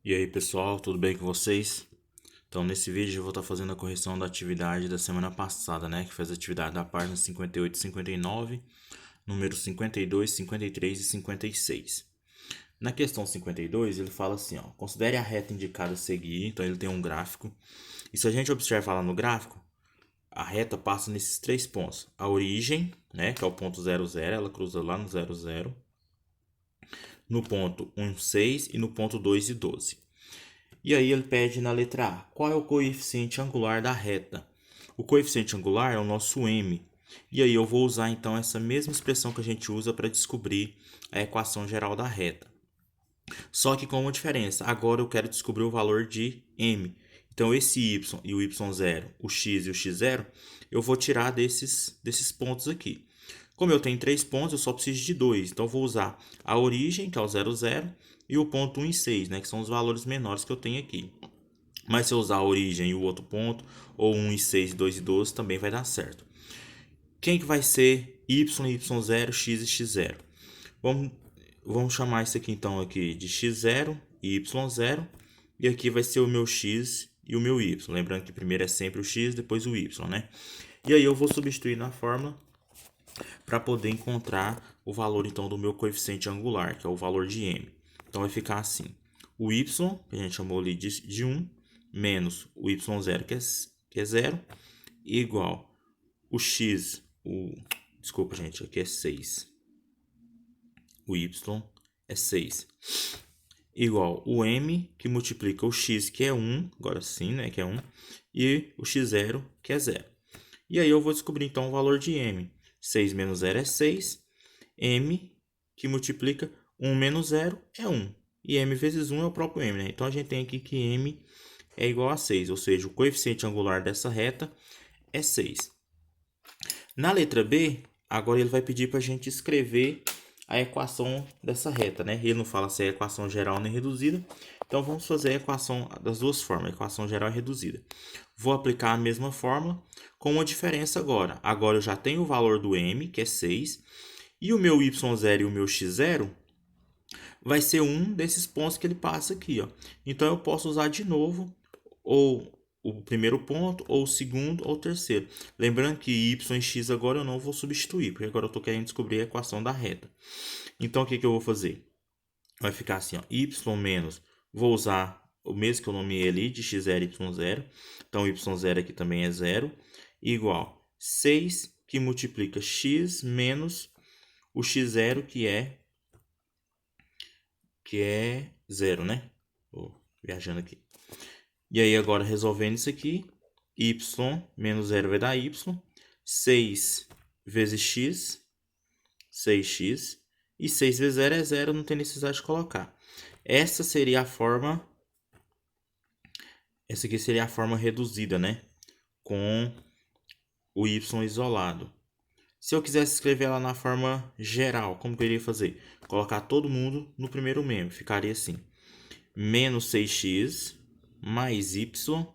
E aí pessoal, tudo bem com vocês? Então nesse vídeo eu vou estar fazendo a correção da atividade da semana passada, né? Que fez a atividade da página 58 e 59, números 52, 53 e 56. Na questão 52 ele fala assim, ó, considere a reta indicada a seguir, então ele tem um gráfico. E se a gente observar lá no gráfico, a reta passa nesses três pontos. A origem, né, que é o ponto 0, 0, ela cruza lá no 0, 0. No ponto 1, 6 e no ponto 2 e 12. E aí ele pede na letra A, qual é o coeficiente angular da reta? O coeficiente angular é o nosso m. E aí eu vou usar então essa mesma expressão que a gente usa para descobrir a equação geral da reta. Só que com uma diferença, agora eu quero descobrir o valor de m. Então esse y e o y0, o x e o x0, eu vou tirar desses pontos aqui. Como eu tenho 3 pontos, eu só preciso de 2. Então eu vou usar a origem, que é o 0, 0, e o ponto 1 e 6, né, que são os valores menores que eu tenho aqui. Mas se eu usar a origem e o outro ponto, ou 1 e 6, 2 e 12, também vai dar certo. Quem que vai ser y, y0, x e x0? Vamos chamar isso aqui então aqui de x0 e y0. E aqui vai ser o meu x e o meu y. Lembrando que primeiro é sempre o x, depois o y, né? E aí eu vou substituir na fórmula para poder encontrar o valor então do meu coeficiente angular, que é o valor de m. Então vai ficar assim: o y, que a gente chamou ali de 1, menos o y0, que é 0, igual o x, desculpa gente, aqui é 6. O y é 6. Igual o m, que multiplica o x, que é 1, agora sim, né, que é 1, e o x0, que é 0. E aí eu vou descobrir então o valor de m. 6 menos 0 é 6. M, que multiplica 1 menos 0 é 1. E m vezes 1 é o próprio m, né? Então a gente tem aqui que m é igual a 6, ou seja, o coeficiente angular dessa reta é 6. Na letra B, agora ele vai pedir para a gente escrever a equação dessa reta, né? Ele não fala se é equação geral nem reduzida. Então vamos fazer a equação das duas formas, a equação geral e reduzida. Vou aplicar a mesma fórmula com uma diferença agora. Agora eu já tenho o valor do m, que é 6, e o meu y0 e o meu x0 vai ser um desses pontos que ele passa aqui, ó. Então eu posso usar de novo ou o primeiro ponto, ou o segundo, ou o terceiro. Lembrando que y e x agora eu não vou substituir, porque agora eu estou querendo descobrir a equação da reta. Então o que eu vou fazer? Vai ficar assim, ó, y menos, vou usar o mesmo que eu nomeei ali, de x0 e y0. Então y0 aqui também é 0, igual 6 que multiplica x menos o x0 que é 0, né? Vou viajando aqui. E aí agora resolvendo isso aqui, y menos 0 vai dar y, 6 vezes x, 6x, e 6 vezes 0 é 0, não tem necessidade de colocar. Essa aqui seria a forma reduzida, né? Com o y isolado. Se eu quisesse escrever ela na forma geral, como que eu iria fazer? Colocar todo mundo no primeiro membro, ficaria assim: menos 6x mais y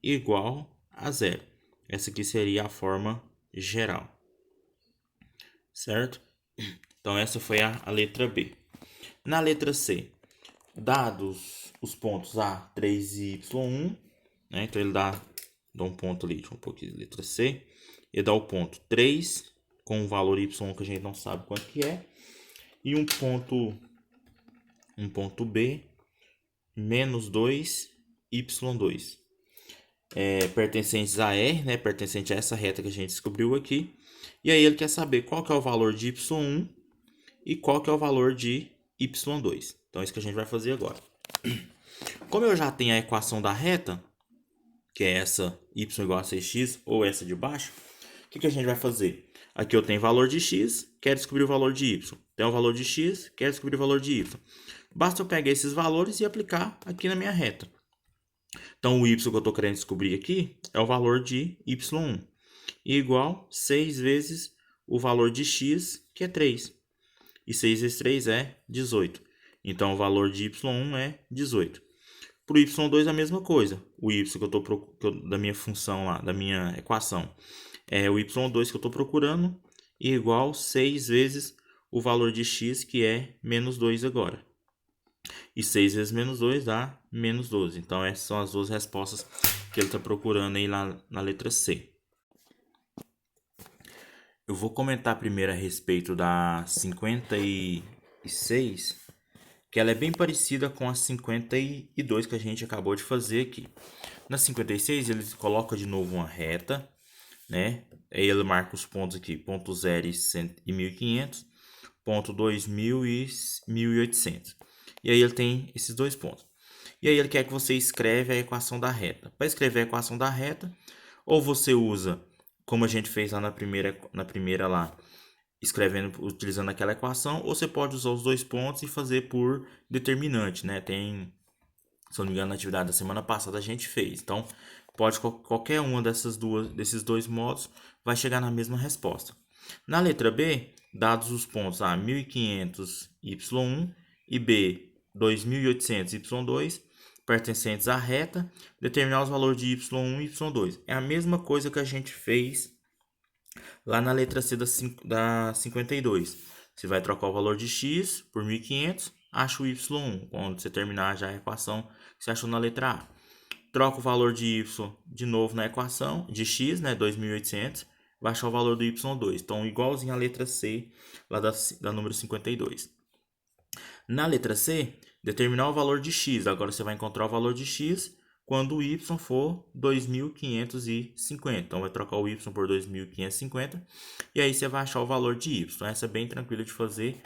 igual a 0. Essa aqui seria a forma geral, certo? Então essa foi a letra B. Na letra C, dados os pontos A, 3 e Y1, né? Então ele dá um ponto ali, deixa eu pôr aqui, letra C. Ele dá o ponto 3 com o valor Y que a gente não sabe quanto que é, e um ponto B, menos 2, Y2. Pertencentes a R, né? Pertencente a essa reta que a gente descobriu aqui. E aí ele quer saber qual que é o valor de y1 e qual que é o valor de y2. Então é isso que a gente vai fazer agora. Como eu já tenho a equação da reta, que é essa y igual a 6x, ou essa de baixo, o que a gente vai fazer? Aqui eu tenho valor de x, quero descobrir o valor de y. Tenho o valor de x, quero descobrir o valor de y. Basta eu pegar esses valores e aplicar aqui na minha reta. Então, o y que eu estou querendo descobrir aqui é o valor de y1, igual 6 vezes o valor de x, que é 3. E 6 vezes 3 é 18. Então, o valor de y1 é 18. Para o y2 é a mesma coisa. O y da minha função lá, da minha equação, é o y2 que eu estou procurando, igual 6 vezes o valor de x, que é menos 2 agora. E 6 vezes menos 2 dá menos 12. Então, essas são as duas respostas que ele está procurando aí na letra C. Eu vou comentar primeiro a respeito da 56, que ela é bem parecida com a 52 que a gente acabou de fazer aqui. Na 56, ele coloca de novo uma reta, né? Aí ele marca os pontos aqui, ponto 0 e 1500, ponto 2000 e 1800. E aí ele tem esses dois pontos. E aí ele quer que você escreva a equação da reta. Para escrever a equação da reta, ou você usa, como a gente fez lá na primeira lá, escrevendo, utilizando aquela equação, ou você pode usar os dois pontos e fazer por determinante, né? Tem, se eu não me engano, na atividade da semana passada a gente fez. Então, pode qualquer uma desses dois modos vai chegar na mesma resposta. Na letra B, dados os pontos A 1500 y1 e B 2800 y2 pertencentes à reta, determinar os valores de y1 e y2. É a mesma coisa que a gente fez lá na letra C da 52. Você vai trocar o valor de x por 1500, acha o y1. Quando você terminar já a equação que você achou na letra A. Troca o valor de y de novo na equação, de x, né, 2800, vai achar o valor do y2. Então, igualzinho à letra C, lá da número 52. Na letra C, determinar o valor de x. Agora você vai encontrar o valor de x quando o y for 2550. Então, vai trocar o y por 2550 e aí você vai achar o valor de y. Essa é bem tranquila de fazer.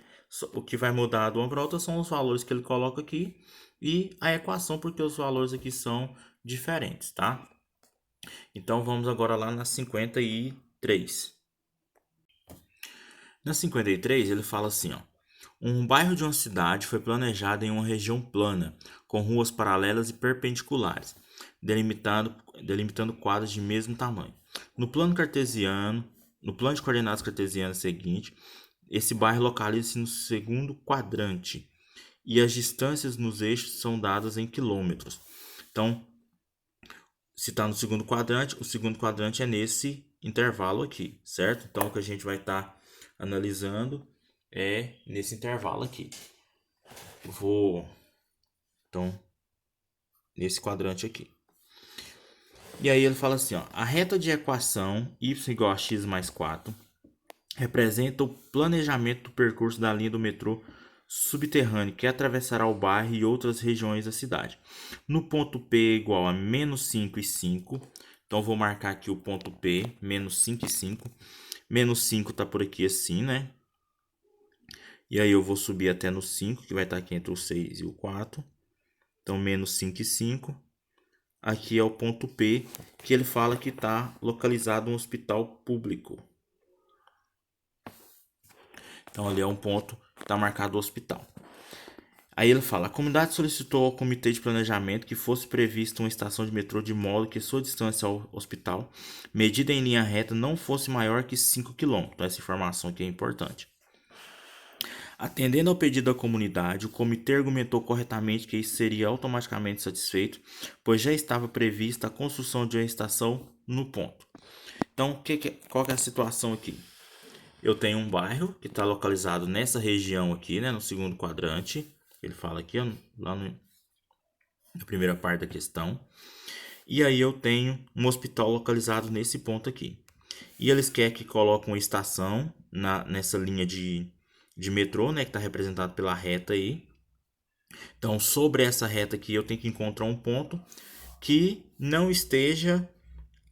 O que vai mudar de uma para outra são os valores que ele coloca aqui e a equação, porque os valores aqui são diferentes, tá? Então, vamos agora lá na 53. Na 53, ele fala assim, ó. Um bairro de uma cidade foi planejado em uma região plana, com ruas paralelas e perpendiculares, delimitando quadras de mesmo tamanho. No plano de coordenadas cartesianas seguinte, esse bairro localiza-se no segundo quadrante e as distâncias nos eixos são dadas em quilômetros. Então, se está no segundo quadrante, o segundo quadrante é nesse intervalo aqui, certo? Então, o que a gente vai estar analisando é nesse intervalo aqui. Então, nesse quadrante aqui. E aí ele fala assim, ó, a reta de equação y igual a x mais 4 representa o planejamento do percurso da linha do metrô subterrâneo que atravessará o bairro e outras regiões da cidade. No ponto P igual a menos 5 e 5, então vou marcar aqui o ponto P, menos 5 e 5. Menos 5 está por aqui assim, né? E aí eu vou subir até no 5, que vai estar aqui entre o 6 e o 4. Então, menos 5 e 5. Aqui é o ponto P, que ele fala que está localizado um hospital público. Então, ali é um ponto que está marcado o hospital. Aí ele fala, a comunidade solicitou ao comitê de planejamento que fosse prevista uma estação de metrô de modo que sua distância ao hospital, medida em linha reta, não fosse maior que 5 km. Então, essa informação aqui é importante. Atendendo ao pedido da comunidade, o comitê argumentou corretamente que isso seria automaticamente satisfeito, pois já estava prevista a construção de uma estação no ponto. Então, qual que é a situação aqui? Eu tenho um bairro que está localizado nessa região aqui, né, no segundo quadrante. Ele fala aqui, lá na primeira parte da questão. E aí eu tenho um hospital localizado nesse ponto aqui. E eles querem que coloque uma estação nessa linha de metrô, né, que está representado pela reta aí. Então, sobre essa reta aqui, eu tenho que encontrar um ponto que não esteja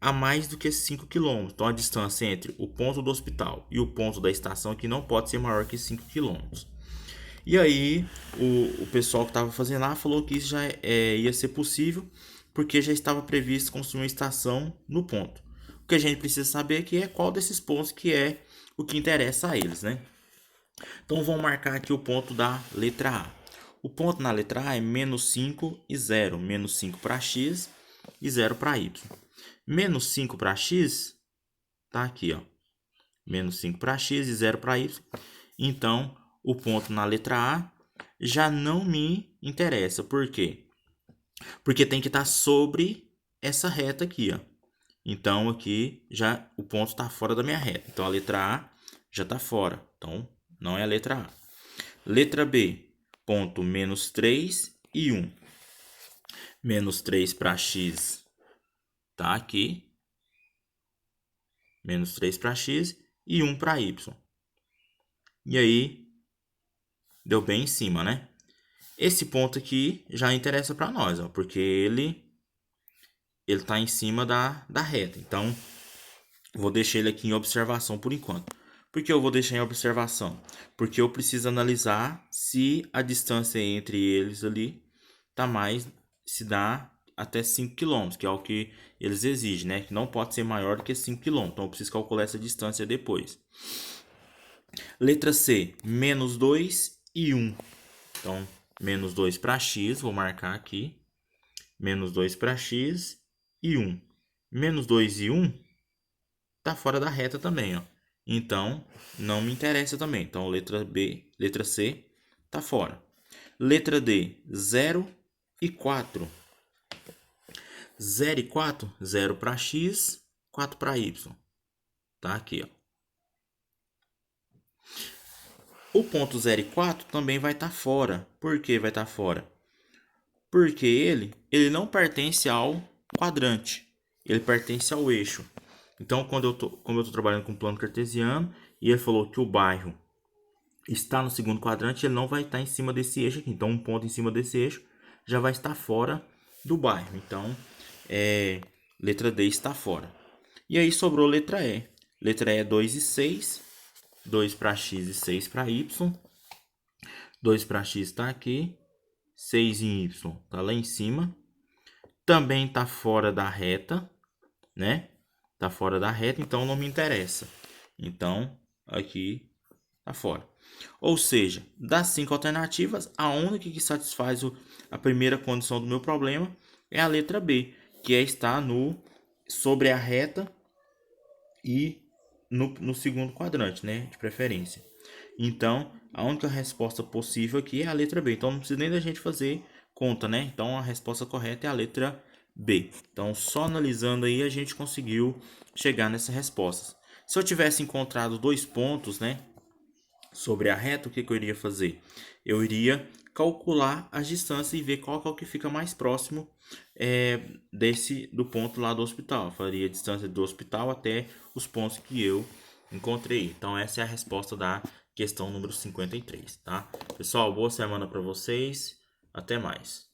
a mais do que 5 km. Então, a distância entre o ponto do hospital e o ponto da estação aqui não pode ser maior que 5 km. E aí, o pessoal que estava fazendo lá falou que isso já ia ser possível, porque já estava previsto construir uma estação no ponto. O que a gente precisa saber aqui é qual desses pontos que é o que interessa a eles, né? Então, vamos marcar aqui o ponto da letra A. O ponto na letra A é menos 5 e 0. Menos 5 para x e 0 para y. Menos 5 para x, tá aqui, ó. Menos 5 para x e 0 para y. Então, o ponto na letra A já não me interessa. Por quê? Porque tem que estar sobre essa reta aqui, ó. Então, aqui já o ponto está fora da minha reta. Então, a letra A já está fora. Então, não é a letra A. Letra B. ponto menos 3 e 1. Menos 3 para x tá aqui. Menos 3 para x e 1 para y. E aí, deu bem em cima, né? Esse ponto aqui já interessa para nós, ó, porque ele está em cima da reta. Então, vou deixar ele aqui em observação por enquanto. Por que eu vou deixar em observação? Porque eu preciso analisar se a distância entre eles ali tá mais, se dá até 5 km, que é o que eles exigem, né? Que não pode ser maior do que 5 km. Então, eu preciso calcular essa distância depois. Letra C, menos 2 e 1. Então, menos 2 para x, vou marcar aqui. Menos 2 para x e 1. Menos 2 e 1 tá fora da reta também, ó. Então, não me interessa também. Então, letra B, letra C tá fora. Letra D, 0 e 4. 0 e 4, 0 para x, 4 para y. Tá aqui, ó. O ponto 0 e 4 também vai estar fora. Por que vai estar fora? Porque ele não pertence ao quadrante. Ele pertence ao eixo. Então, como eu tô trabalhando com plano cartesiano e ele falou que o bairro está no segundo quadrante, ele não vai estar em cima desse eixo aqui. Então, um ponto em cima desse eixo já vai estar fora do bairro. Então, letra D está fora. E aí sobrou letra E. Letra E é 2 e 6. 2 para x e 6 para y. 2 para x está aqui. 6 em y está lá em cima. Também está fora da reta, né? Está fora da reta, então não me interessa. Então, aqui está fora. Ou seja, das 5 alternativas, a única que satisfaz a primeira condição do meu problema é a letra B, que é estar sobre a reta e no segundo quadrante, né? De preferência. Então, a única resposta possível aqui é a letra B. Então, não precisa nem da gente fazer conta, né? Então, a resposta correta é a letra B. Então, só analisando aí, a gente conseguiu chegar nessa resposta. Se eu tivesse encontrado 2 pontos, né? Sobre a reta, o que eu iria fazer? Eu iria calcular as distâncias e ver qual que é o que fica mais próximo do ponto lá do hospital. Eu faria a distância do hospital até os pontos que eu encontrei. Então, essa é a resposta da questão número 53, tá? Pessoal, boa semana para vocês. Até mais.